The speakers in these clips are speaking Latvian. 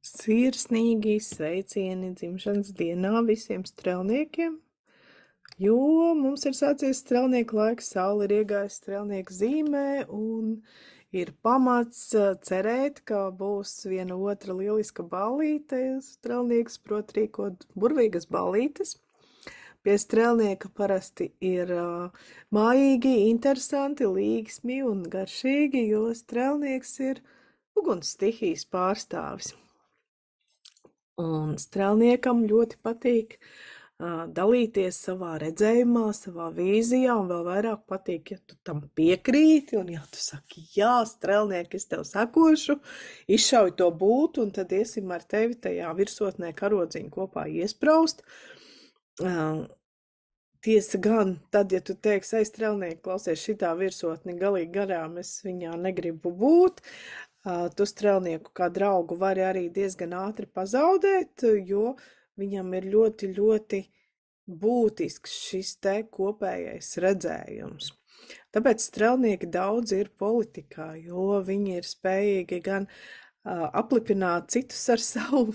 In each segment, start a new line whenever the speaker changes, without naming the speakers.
Sirsnīgi sveicieni dzimšanas dienā visiem strelniekiem, jo mums ir sācies strelnieku laiks, saule ir iegājusi strelnieku zīmē un ir pamats cerēt, ka būs viena otra lieliska ballīte. Strelnieks prot rīkot burvīgas ballītes. Pie strelnieka parasti ir mājīgi, interesanti, līgsmi un garšīgi, jo strelnieks ir uguns stihijas pārstāvis. Un strēlniekam ļoti patīk dalīties savā redzējumā, savā vīzijā, un vēl vairāk patīk, ja tu tam piekrīti, un ja tu saki, jā, strēlnieki, es tev sakošu, izšauj to būtu, un tad iesim ar tevi tajā virsotnē karodziņu kopā iespraust. Tiesa gan, tad, ja tu teiksi, ei, strēlnieki, klausies, šitā virsotni galīgi garām, es viņā negribu būt, tu strēlnieku kā draugu vari arī diezgan ātri pazaudēt, jo viņam ir ļoti, ļoti būtisks šis te kopējais redzējums. Tāpēc strēlnieki daudz ir politikā, jo viņi ir spējīgi gan aplipināt citus ar savu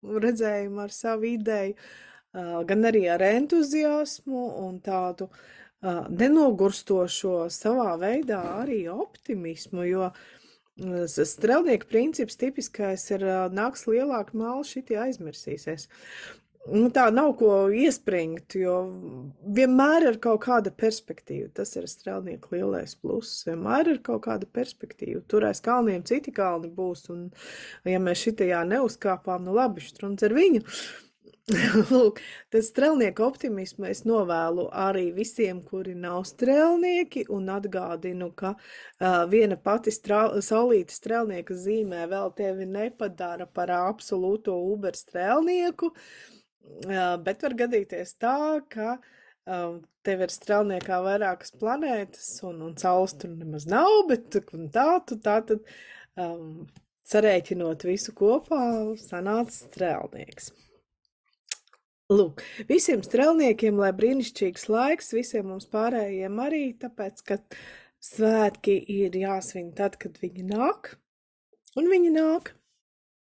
redzējumu, ar savu ideju, gan arī ar entuziasmu un tādu nenogurstošo savā veidā arī optimismu, jo strelnieku princips tipiskais ir nāks lielāka māla, šitie aizmirsīsies. Tā nav ko iespringt, jo vienmēr ir kaut kāda perspektīva. Tas ir strelnieku lielais pluss. Vienmēr ir kaut kāda perspektīva. Tur aiz kalniem citi kalni būs, un ja mēs šitajā neuzkāpām, nu labi, štruns ar viņu. Lūk, tad strelnieku optimismu es novēlu arī visiem, kuri nav strelnieki, un atgādinu, ka viena pati saulīte strelnieka zīmē vēl tevi nepadara par absolūto uber strelnieku, bet var gadīties tā, ka tev ir strelniekā vairākas planētas, un saules tur nemaz nav, bet tad sarēķinot visu kopā, sanāca strelnieks. Lūk, visiem strelniekiem, lai brīnišķīgs laiks, visiem mums pārējiem arī, tāpēc, ka svētki ir jāsvin tad, kad viņi nāk, un viņi nāk.